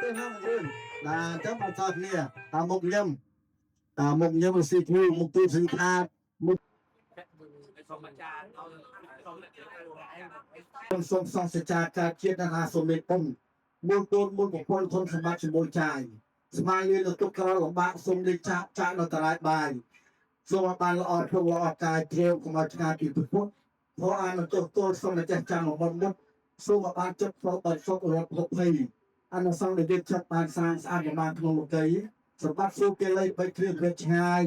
tên nó là là chắc mà sao nè ta một nhâm là xịt mù một tu sinh tha mộtคนทรงสองสัจจาการเคียนนาสมเด็จองค์มูลต้นมูลของคนทนสมัติมูลใจสมัยเรียนตุกเราของบ้านทรงได้จ่าเราตรายบายทรงบานละอ่อนพวกเราออกกายเที่ยวของมาชาติพุทธเพราะอ่านตัวทรงในใจจังของมันมุดทรงบานจับเราเปิดฟกรถพบให้อันทรงได้เด็ดชัดบานสร้างสะอาดบานขนมเกยสมบัติสู้เกลัยไปเคลื่อนเวชชาย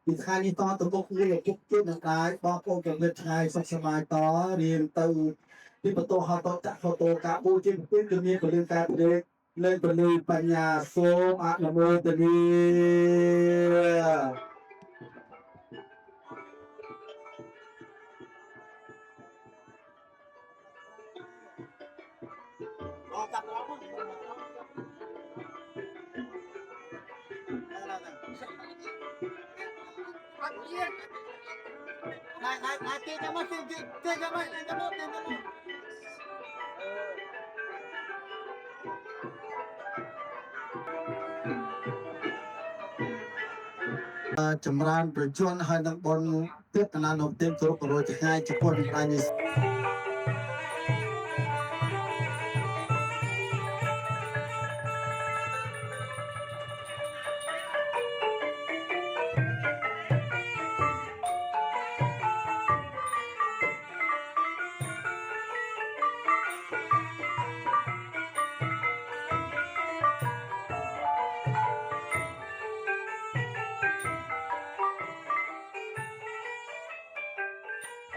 อีกครั้งนี้ตอนตะบกนี่ทุกจุดต่างๆบอกโอ้กับเวชชายสักสมัยต่อเรียนตื่นที่ประตูเขาโตจะเขาโตกะบูจิมพื้นจะมีประเด็นการเด็กเล่นประเด็นปัญญาโสมอะละโมตนีnày kia cho mất kia cho mất chấm ranประจวนให้นักบอลเพื่อนานเต็มตัวโปรยง่ายจะพ้นไปนี่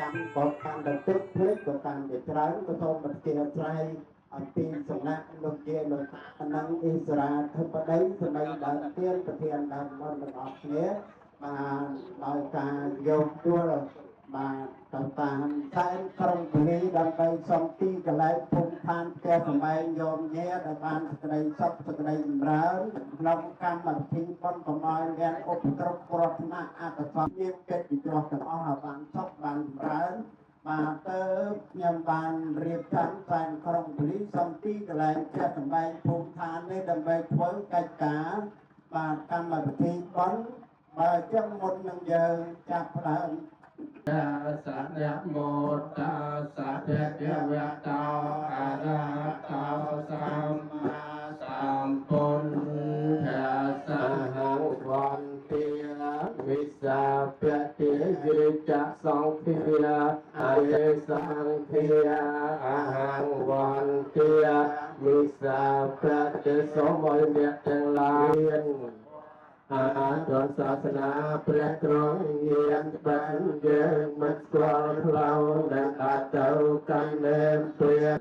การก่อการดันตึกเพลิดก่อการเดือดร้อนก็ต้องมาเกี่ยวใจอันปีสำนักลงเกี่ยวลงอันนั้นอิสระเธอประเดี๋ยวสมัยดันเตี้ยนประเทียนดันมันออกเนี้ยมาโดยการโยกตัวมาต่างๆใช้ตรงนี้ดันไปสองปีกันแล้วพุ่งทานแก่สมัยโยมเนี้ยดันบานสกายซับสกายร้อนลงการมาทิ้งบนของน้อยเรียนอบตรปรารถนาอาตมาเยี่ยมเป็นวิจารณ์กันอ้อบางซับบางร้อนมาเติมยำบานเรียบชั้นแฟนครองผลิตสองปีกันแล้วแก่สมัยพุ่งทานในดันไปทวนกิจการมาการมาทิ้งบนมาจังหมดหนึ่งเยอะจากพลังสัญญาโมตาสัพเพเทวตาอาราตาสัมมาสัมพุทธัสสะวันเตียวิสาเปติวิจักสังพิยาอาเยสังพิยาอาหังวันเตียวิสาเปติสมัยเดียทั้งหลายอาจารย์ศาสนาเปรียกร้องเงียนเป็นเยื่อมัดกลางเราได้อาเจ้ากันเล่มเปลี่ยน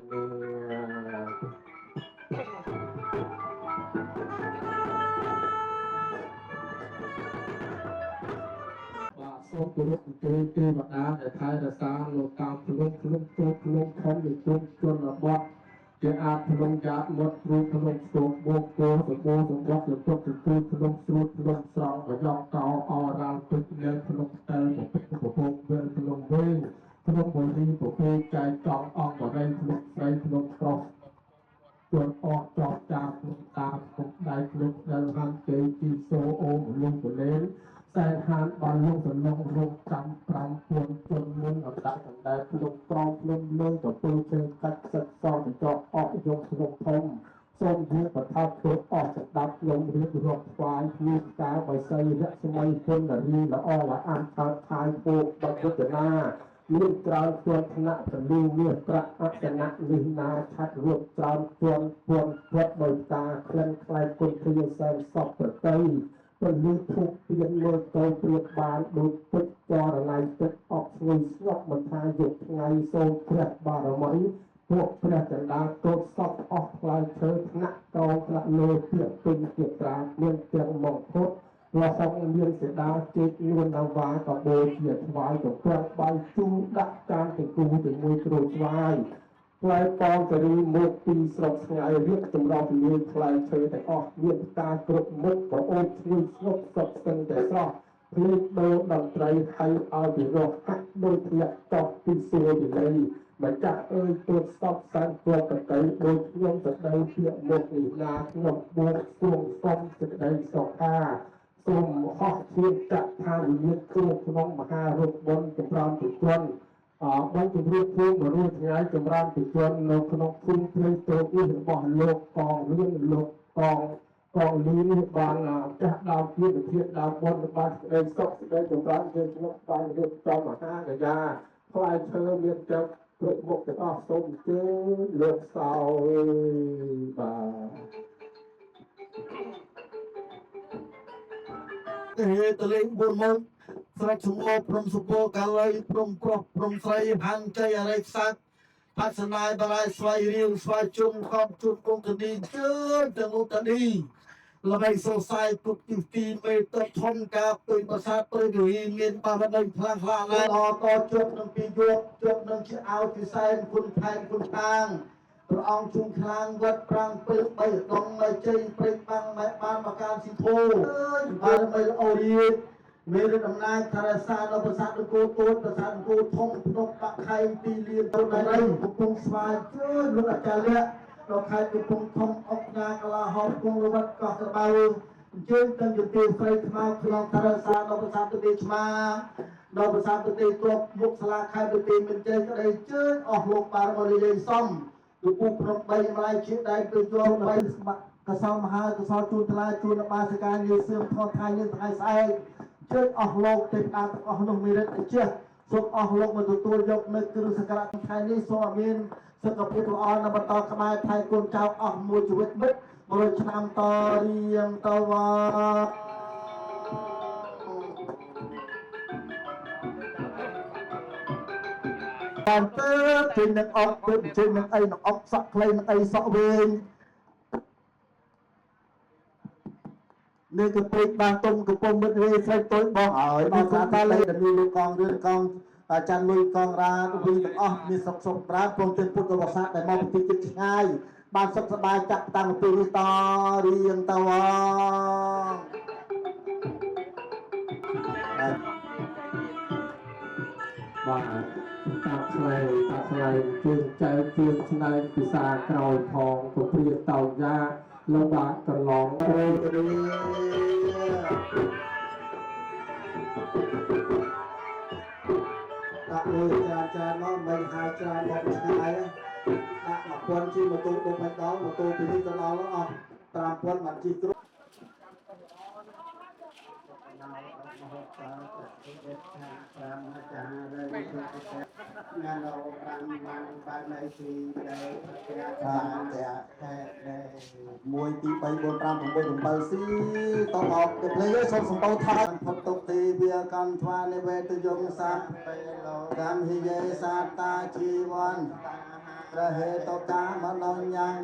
ส่งกุลตีบัดาแต่ไทยแต่สารโลกามพลุงตัวพลุงของหรือจนระบอบจะอาพลุงยาหมดรูพลุงสมโบโกสมโบสมบัติสมบัติพลุงสูตรพลุงสองก็ยอกเก่าเอาเราตึกเลี้ยงพลุงเตยผมเป็นผมเดินพลุงเว้ยพลุงบริผมเคยใจจองออกก็ได้พลุงใส่พลุงกรอบจนออกจอกจากพลุงตาผมได้พลุงเดินทางเกจีโซโอลุงผเล่นแสนหานบอลลงสนองลงจำปรำพวนจนมึงอับดักได้พลุงกรองพลุงเมืองกับปืนเชิงกัดสัดซ้อนจอกออกยงพลุงทงส้มเรียกประทับเพื่อออกจากดับลงเรียกรบควายมีกาใบใส่และสมัยคนละรีละอ้อละอ่านชาวชายโปกบังคับหน้าลูกจานชวนคณะจะลูเมื่อพระอัศนะลินาชัดรวบจานชวนพวงพระใบตาเคลื่อนคลายคนทยแสนสอบประเตยเป็นลูกทุกเปลี่ยนเมื่อโตเปลี่ยนบานดูปิดจออะไรปิดออกเงยสอบมันทายหยุดไงโซเกลียบารมีพวกพระจันดาโตสอบออกลายเชิดคณะกองกระเลเปียกเป็นเกียรติเมืองเตียงมองพดเราส่งเรียนเสดาเจตนวลนาวากับโบเกียรติวายกับเครื่องใบจูดักการถึงกูถึงมวยตรูวายคลายกองจะรีมุกปีสอบสงายเรียกจำลองเรียนคลายเชยแต่ออกเรียนตากรุบมุกกับโอ้ช่วยสบสบสังแต่ซอกพลิกโดดดังไตรให้เอาไปรอหักโดยเพียจอกปีโซอยู่เลย ម្ចាស់អើយទូតសពសានព្រមប្រតិដូចខ្ញុំសេចក្តីពាក្យមុខនេះណាខ្ញុំបួងសួងសុំសេចក្តីសុខាសូមហោះឈាមចាក់ថាវិញ្ញាណគ្រូក្នុងមហារូបបុណ្យចម្រើនពិជនបានជម្រាបជូនបរិយាថ្ងៃចម្រើនពិជននៅក្នុងភូមិព្រៃតូចនេះរបស់លោកកងរៀនលោកកងលីនេះបានចាស់ដើមជាវិធានដើមបុណ្យបានសេចក្តីសុខសេចក្តីចម្រើនជាខ្ញុំបានរៀបចំមហាកញ្ញាផ្លែឈើមានចិត្តគ្រប់មុខទាំងអស់សូមអញ្ជើញលោកសោយបាទតលេង4ម៉ោងស្រេចសមោព្រមសុពោកាល័យព្រមក្រោះព្រមស្រីហាន់ចៃអរិយសាច់ផាសនាយបរាយស្វ័យរៀងស្វ័យជុំខំជួបគង់ទៅនេះជើញទាំងឧតនីល្បីសរសៃទុកទីមេតធំកាពេញប្រាសាទព្រៃវិហារមានបារមីខ្លាំងខ្លាណាស់តជប់នឹងពីយប់ជប់នឹងជាអោពិសែនគុណថែនគុណតាងព្រះអង្គជុំខ្លាំងវត្តប្រាំងពេលបីដងមកជ័យព្រៃបាំងមកបានមកការស៊ីធូបារមីល្អរៀបមានដំណាយថារសានៅប្រាសាទអង្គរទូតប្រាសាទអង្គរធំភ្នំបាក់ខែងទីលានទៅដៃកំពុងស្វាយជឿនលោកអាចារ្យលក្ខដល់ខេត្តកំពង់ធំអុកញ៉ាកលាហោគង់រវត្តកោះក្បៅអញ្ជើញទាំងយុតិស្រីខ្មៅក្នុងថារសានៅប្រាសាទទទេឆ្មានៅប្រាសាទទទេទប់មុខសាលាខេត្តទទេមានជ័យក្តីជើញអស់លោកបារមីលេងសំទូពុកព្រំ3ម្លាយជាដៃទៅយក3កសលមហាកសលជូនថ្លៃជូនបាសិកាញៀសឿមថតថ្ងៃនេះថ្ងៃស្អែកជើញអស់លោកទេវតាទាំងអស់នោះមានរិទ្ធិជះសូមអស់លោកមកទទួលយកនៅគ្រឿងសក្ការៈថ្ងៃនេះសូមឲ្យមានសុខភាពល្អនៅបន្តក្បែរថែកូនចៅអស់មួយជីវិតមិត្ត100ឆ្នាំតរៀងទៅវត្តតាមទៅជិញនឹងអុកទៅជិញនឹងអីនឹងអុកសក់ខ្លីនឹងអីសក់វែងនេះគឺពេកបានទុំកំពុងមិត្តវេស្រីតូចបងហើយដល់សាតាលេដែលមានលោកកងរឿនកងចាន់លុយកងរាវីទាំងអស់មានសុខសុខប្រាណព្រមទាំងពុទ្ធវសាដែលមកពីទីឆ្ងាយបានសុខសប្បាយចាក់តាំងពីនេះតរៀងទៅបាទតាថ្លៃជើងចៅជើងឆ្នៃពិសាក្រោយផងពព្រាតោយ៉ាលោកបាទកន្លងរីដាក់លុយច្រើនមកមិនហៅច្រើនមកឆ្ងាយដាក់1000ជិះម៉ូតូទៅបាច់ដល់ម៉ូតូពីនេះទៅដល់អស់5000បានជិះគ្រប់ងានរបានបាននៅទីដែលបានតែ1 2 3 4 5 6 7ស៊ីតបអត់ទៅភ្លេងសូមសំពោថាផុតទុកទីវាកម្មថ្វានិវេទយមសាពេលកម្មហិយេសាតាជីវ័នរហេតកាមនញ្ញង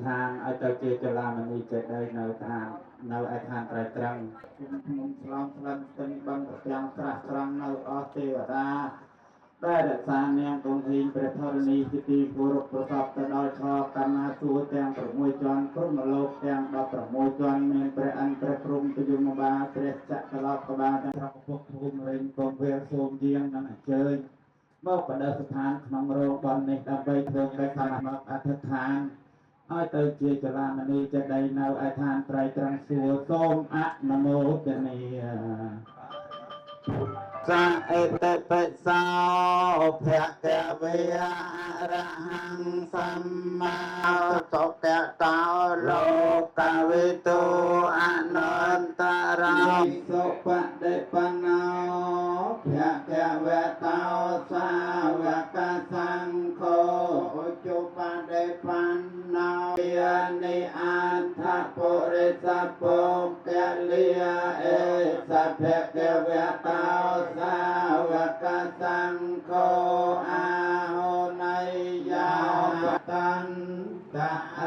ឋានឲ្យទៅជាចលាមនីចេតិយនៅឋាននៅឯឋានត្រៃត្រង់ខ្ញុំឆ្លងផ្លិនពេញបឹងប្រទាំងត្រាស់ត្រង់នៅអស់ទេវតាដែលរក្សានាងគង់ធីព្រះធរណីជាទីគោរពប្រសពទៅដល់ឆកម្មណាសួរទាំង6ជាន់ព្រមលោកទាំង16ជាន់មានព្រះអន្តរព្រំទយមបាលព្រះចក្រឡោកបាលទាំងប្រពុកភូមិរិញកងវាសូមយាងនិងអញ្ជើញមកបដិស្ថានក្នុងរោងបននេះដើម្បីធ្វើកិច្ចខណ្ឌមកអធិដ្ឋាន ឲ្យទៅជាចលាមនីចេតីនៅឯឋានត្រៃត្រង់សួគ៌សូមអនុមោទនាសាអេតេបិសោភគវេអរហង្គសម្មាសុគតោលោកវិទូអនន្តរោសុបដិបណ្ណោភគវតោសាវកសង្ឃោឧជបដិបណ្ណោយានិអត្ថពុរិសពុគលាអេសភគវតោសាវកសង្ឃោអាហោណៃយោតន្ត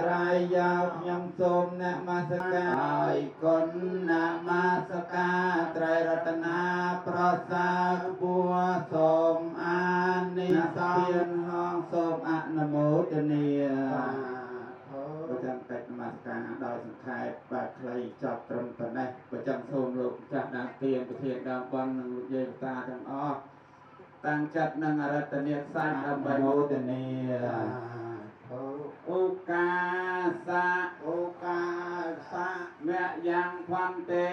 រាយយោខ្ញុំសូមនមស្ការឲ្យគុណនមស្ការត្រៃរតនាប្រសាខ្ពស់សូមអានិសង្ឃហងសូមអនុមោទនាប្រចាំកិច្ចនមស្ការដោយសង្ខេបបាទខ្លីចប់ត្រឹមប៉ុណ្ណេះប្រចាំសូមលោកចាស់ដើមទានប្រធានដើមបន់និងលោកយាយតាទាំងអស់តាំងចិត្តនឹងអរតនិយសាច់ដើម្បីមោទនាអូកាសមៈយ៉ាងផន្តេ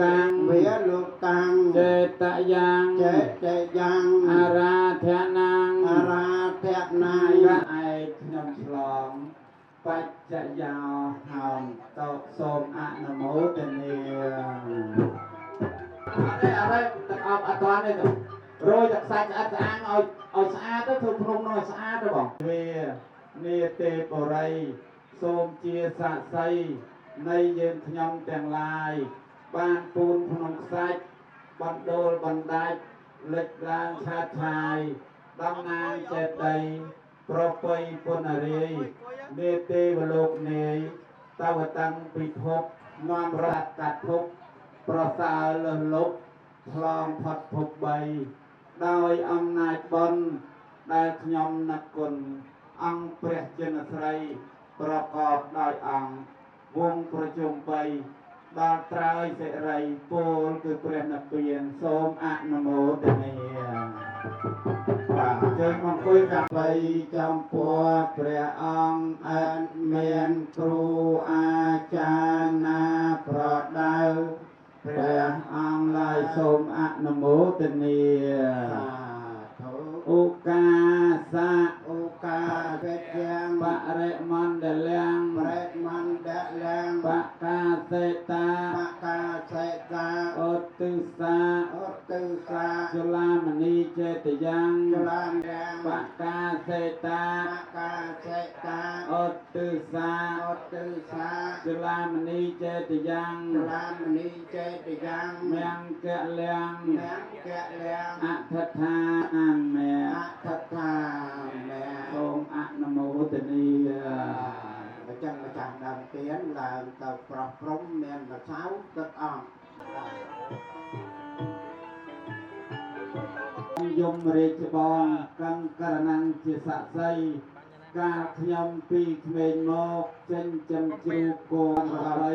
តាំងវាលោកតាំងចេតយ៉ាងអរាធនាងឯកខ្ញុំឆ្លងបច្ចយោហោមតោសូមអនុមោទនាអរេទឹកអប់អត់ទាន់ទេរយទឹកសាច់ស្អាតស្អាងឲ្យស្អាតទៅធ្វើភ្នំនោះឲ្យស្អាតទៅបងវានាទេបរិយសូមជាស័ក្តិសិទ្ធិនៃយើងខ្ញុំទាំងឡាយបានពូនភ្នំខ្សាច់បណ្ដូលបណ្ដាច់លេចឡើងឆាតឆាយតំណាងចេតីប្រពៃពុនរាយនេទេវលោកនាយតវតាំងពិភពនាំរតកាត់ភពប្រសើរលើសលប់ឆ្លងផុតភព3ដោយអំណាចបុណ្យដែលខ្ញុំនឹកគុណអង្គព្រះចិនស្រីប្រកបដោយអង្គវងប្រជុំ3ដល់ត្រើយសិរីពលគឺព្រះនិព្វានសូមអនុមោទនាបាទជើងអង្គុយដើម្បីចំពោះព្រះអង្គអត់មានគ្រូអាចារ្យណាប្រដៅព្រះអង្គឡើយសូមអនុមោទនាឧកាវិជ្យ៉ាងបរិមណ្ឌលាំងបកាសេតាឧទ្ទិសាជលាមនីចេតយ៉ាងបកាសេតាឧទ្ទិសាជលាមនីចេតយ៉ាងមង្គលាំងអធិដ្ឋានមេសូមអនុមោទនាអញ្ចឹងម្ចាស់ដើមទៀនឡើងទៅប្រោះព្រំមានម្សៅទឹកអង្គយមរាជបងកំករណង្ជាស័ក្តិសិទ្ធិកាលខ្ញុំពីក្មេងមកចិញ្ចឹមជ្រូកកូនអ្វី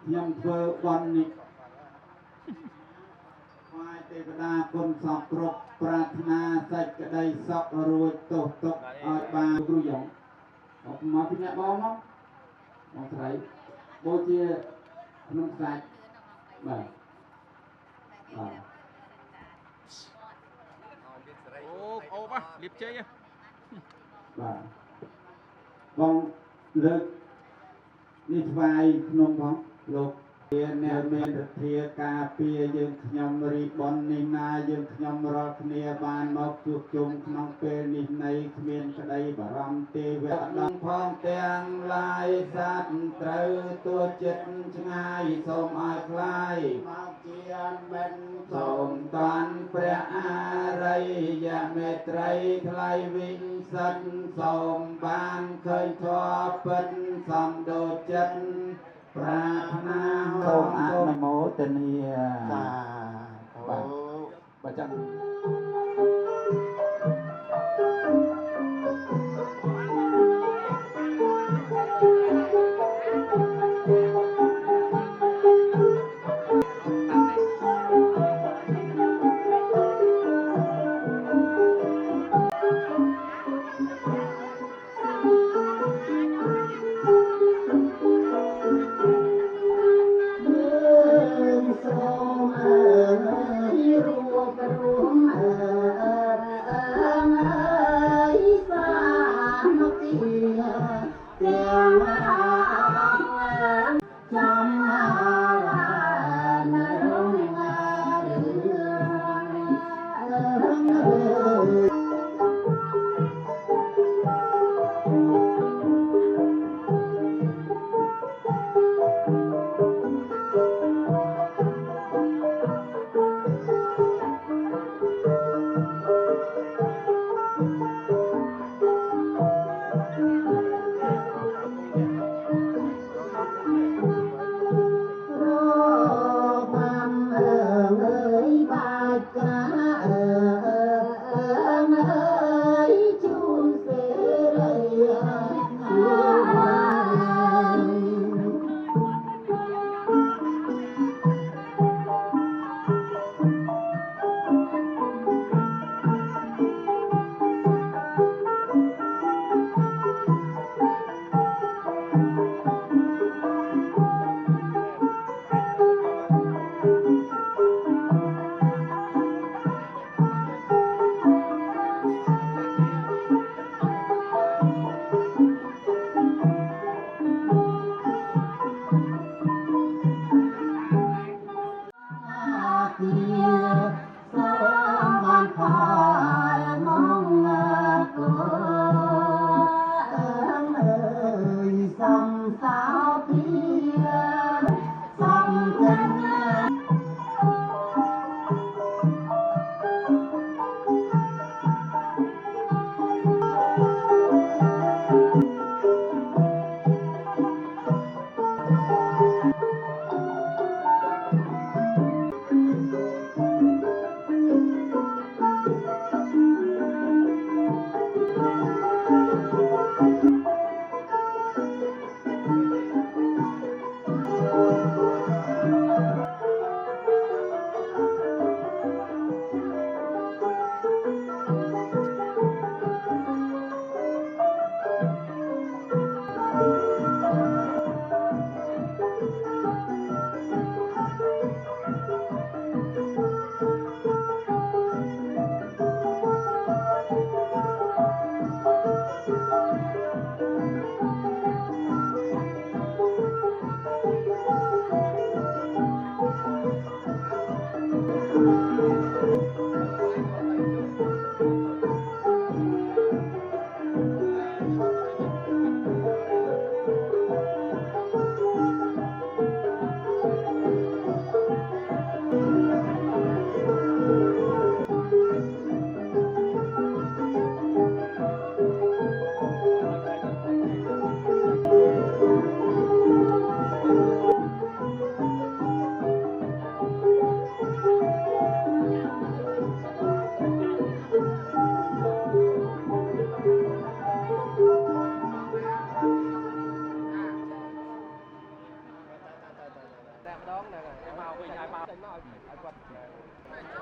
ខ្ញុំធ្វើបន់នេះថ្វាយទេវតាគុណសពគ្រប់ប្រាថ្នាសេចក្តីសុខរួចទោសទុកឲ្យបានគ្រូយ៉ងមកពីអ្នកបងមកស្រីបូជាក្នុងខ្សាច់បាទអូបាទលៀបជ័យបាទបងលើកនេះថ្វាយក្នុងផងលោកអ្នកមានរធាការពារយើងខ្ញុំរីបននេះណាយើងខ្ញុំរាល់គ្នាបានមកជួបជុំក្នុងពេលនេះនៃគ្មានក្តីបារម្ភទេវៈដល់ផងទាំងឡាយសត្វត្រូវទួចិត្តឆ្ងាយសូមឲ្យខ្លាយមកជាមិនសូមតាន់ព្រះអរិយមេត្រីថ្លៃវិសិទ្ធសូមបានឃើញធម៌ពិតសំដូចចិត្តប្រាថ្នាសូមអនុមោទនាបាទបើចឹង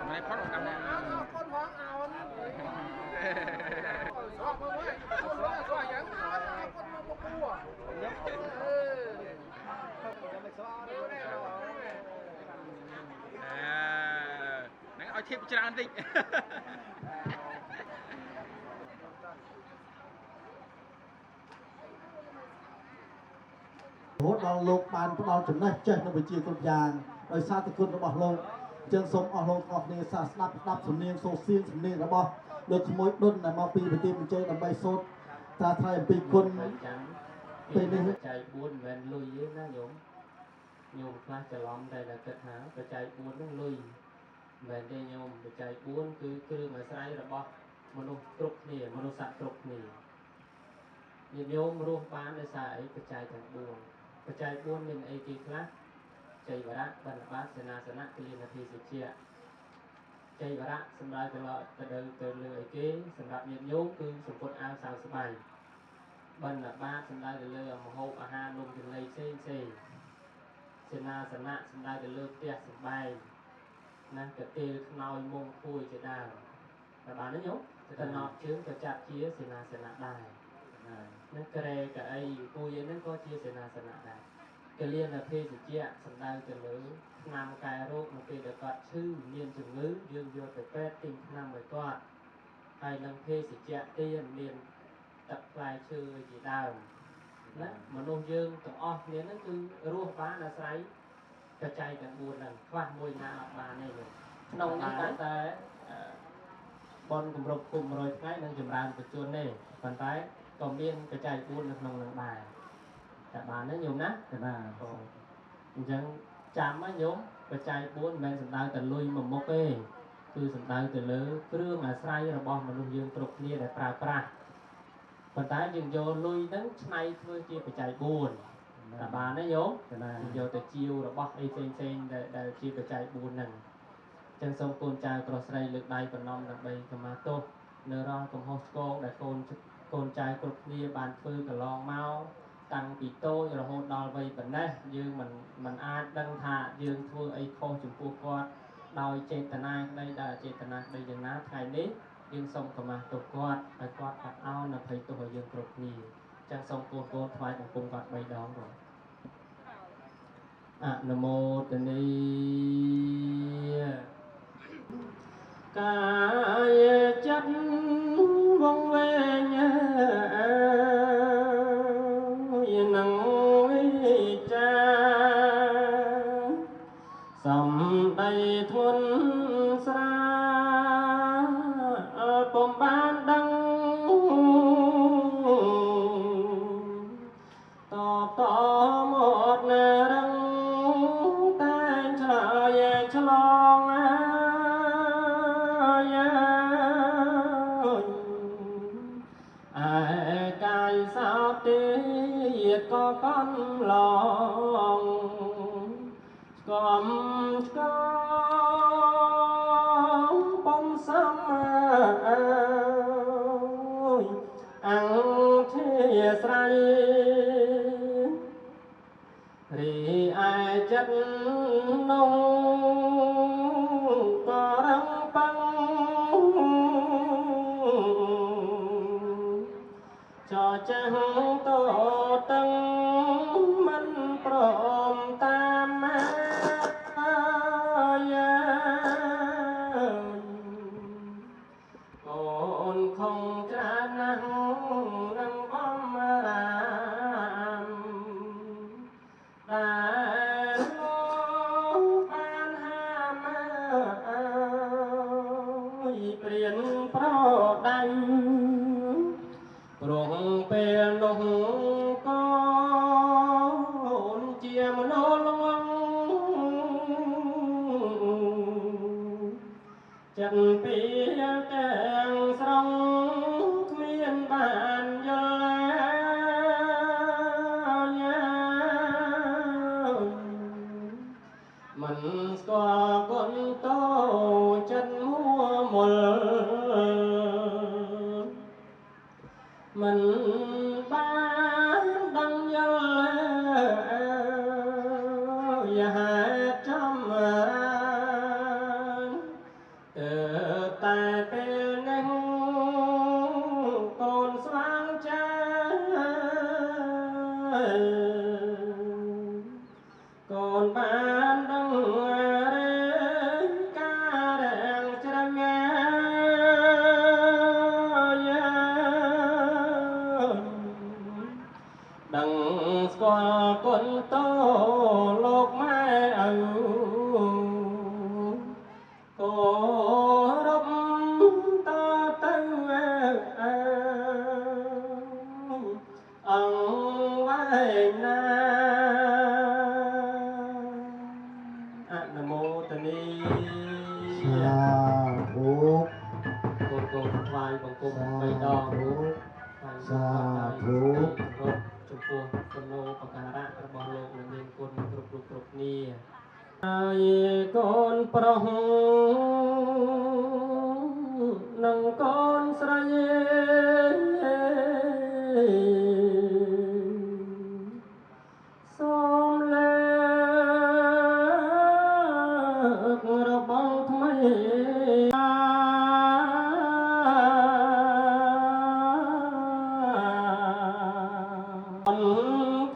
ไม่พอดกันนะคนพ้องเอานะสอบมาไว้คนร้อยสอบอย่างนั้นคนมาบอกกูอ่ะนั่งเอาเทียบจานดิ โหដល់លោកបានផ្ដល់ចំណេះចេះនៅវិជ្ជាគ្រប់យ៉ាងដោយសារតែគុណរបស់លោកចឹងសូមអស់លោកអស់គ្នាសាស្ដាប់សំនៀងសូរសៀងសំនៀងរបស់លោកក្មួយដុនដែលមកពីប្រទេសបញ្ជ័យដើម្បីសូត្រត្រាថ្លែងអំពីគុណពេលនេះ បច្ច័យ4មិនមែនលុយទេណាញោមខ្លះច្រឡំតែគិតថាបច្ច័យ4ហ្នឹងលុយមិនមែនទេញោមបច្ច័យ4គឺគ្រឿងអាស្រ័យរបស់មនុស្សគ្រប់គ្នាមនុស្សសត្វគ្រប់គ្នាញោមរស់បានដោយសារអីបច្ច័យទាំង4បច្ច័យ4មានអីគេខ្លះចៃវរៈបណ្ឌបាតសេនាសនៈគលានាធីសិជ្ជៈចៃវរៈសម្រាប់ទៅលើអីគេសម្រាប់ញាតិញោមគឺសម្ពុតអាវសៅស្បៃបណ្ឌបាតសម្រាប់ទៅលើមហូបអាហារនំចំណីផ្សេងសេនាសនៈសម្រាប់ទៅលើផ្ទះសម្បែងណាកទេលខ្នើយមុំខួយជាដើមតែបានទេញោមតំណប់ជើងក៏ចាត់ជាសេនាសនៈដែរនឹងក្រែកអីគួយហ្នឹងក៏ជាសេនាសនៈដែរកលៀនភេសជ្ជៈសម្ដៅទៅលើថ្នាំកែរោគនៅពេលដែលគាត់ឈឺមានជំងឺយើងយកទៅពេទ្យទិញថ្នាំឲ្យគាត់ហើយនឹងភេសជ្ជៈទៀនមានទឹកផ្លែឈើជាដើម ណាមនុស្សយើងទាំងអស់គ្នាហ្នឹងគឺរស់បានអាស្រ័យបច្ច័យទាំង4ហ្នឹងខ្វះមួយណាអត់បានទេក្នុងនេះតែបនគម្រប់គុំ100ថ្ងៃនឹងចម្រើនបញ្ជនទេប៉ុន្តែក៏មានបច្ច័យ4នៅក្នុងនឹងដែរតែបានទេញោមណាតែបាទអញ្ចឹងចាំណាញោមបច្ច័យ4មិនមែនសំដៅតែលុយមួយមុខទេគឺសំដៅទៅលើគ្រឿងអាស្រ័យរបស់មនុស្សយើងគ្រប់គ្នាដែលប្រើប្រាស់ប៉ុន្តែយើងយកលុយហ្នឹងឆ្នៃធ្វើជាបច្ច័យ4តែបានទេញោមយកទៅជាវរបស់អីផ្សេងៗដែលជាបច្ច័យ4ហ្នឹងចឹងសូមកូនចៅប្រុសស្រីលើកដៃប្រណម្យដើម្បីខមាទោសនៅរាល់កំហុសឆ្គងដែលកូនចៅគ្រប់គ្នាបានធ្វើកន្លងមកតាំងពីតូចរហូតដល់វ័យប៉ុណ្ណេះយើងមិនអាចដឹងថាយើងធ្វើអីខុសចំពោះគាត់ដោយចេតនាក្តីដោយអចេតនាក្តីយ៉ាងណាថ្ងៃនេះយើងសូមខមាទោសគាត់ឲ្យគាត់អត់អោនអភ័យទោសឲ្យយើងគ្រប់គ្នាចឹងសូមកូនថ្វាយបង្គំគាត់3ដងបងអនុមោទនីកាយចិត្តវងវែងនឹងវិចាសំដីធន់ស្រាពុំបានដឹងតបតមកនៅរឹងតែឆ្លើយឆ្លងកាយសោទេក៏កន្លងស្គំឆ្កងបំសំអង្គធាស្រ័យរីឯចិត្តនោះក៏រឹងប៉ឹងចចាស់តតឹងមិនព្រមតាមអូនខំច្រើនណាស់នឹងបំរាមដែលលោកបានហាមព្រៀនប្រដៅព្រោះពេលនោះក៏អូនជាមនុស្សល្ងងចិត្តពីទាំងស្រុងគ្មានបានយល់មិនស្គាល់គុណតោចិត្តមួមុលមិនបានដឹងយល់ហេតុចំតែពេលនេះកូនស្វាងចាកូនបានដឹងរេការរាំងច្រងដឹងស្គាល់គុណតោលោកម៉ែឪគោរពតទៅអង្គវែងណាអនុមោទនីសាធុ កូនថ្វាយបង្គំ3ដងសាធុចំពោះសំណូបការៈរបស់លោកនិងមានគុណគ្រប់គ្នាហើយកូនប្រុសនិងកូនស្រីសូមលើករបស់ថ្មី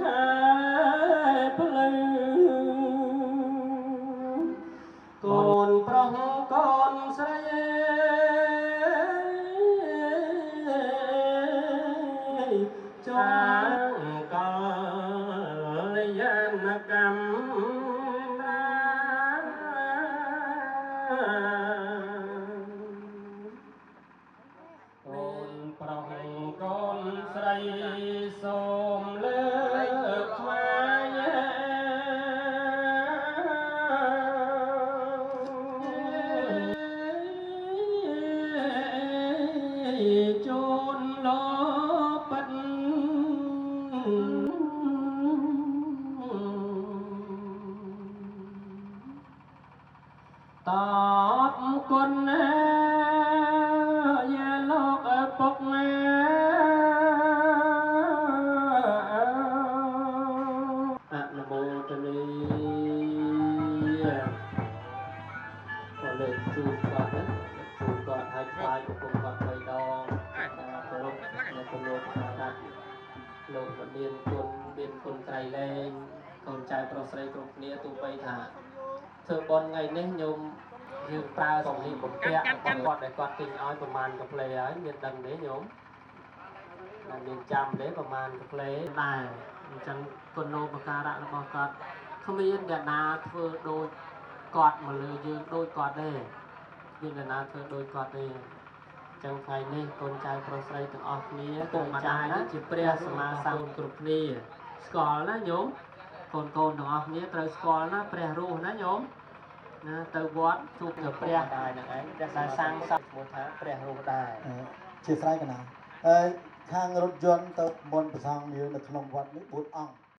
ខែផ្លូវកូនប្រុសកូនស្រីចាងកា រីសូមលើកថ្វាយជូនលោកពិតតបគុណណាយាលោកឪពុកណាអនុមោទនីក៏លើកជូនគាត់ណាជូនគាត់ឲ្យថ្វាយឪពុកគាត់3ដងគោរពអ្នកគោរពណាស់លោកមានគុណត្រៃលែងកូនចៅប្រុសស្រីគ្រប់គ្នាទោះបីថាធ្វើបុណ្យថ្ងៃនេះញោមយើងប្រើសម្លៀកបំពាក់របស់គាត់ដែលគាត់ទិញឲ្យប្រមាណកាផ្លេហើយមានដឹងទេញោមតែមានចាំទេប្រមាណកាផ្លេដែរអញ្ចឹងគុណូបការៈរបស់គាត់គ្មានអ្នកណាធ្វើដូចគាត់មកលើយើងដូចគាត់ទេមានអ្នកណាធ្វើដូចគាត់ទេអញ្ចឹងថ្ងៃនេះកូនចៅប្រុសស្រីទាំងអស់គ្នាពុកម្ដាយនេះជាព្រះសម្មាសម្ពុទ្ធគ្រប់គ្នាស្គាល់ណាញោមកូនទាំងអស់គ្នាត្រូវស្គាល់ណាព្រះរស់ណាញោមណាទៅវត្តជួបទៅព្រះដែរហ្នឹងឯងព្រះដែលសាងសង់ឈ្មោះថាព្រះរស់ដែរ ជាស្រ័យកណាហើយខាងរថយន្តទៅមុនប្រសងយើងនៅក្នុងវត្តនេះ4អង្គ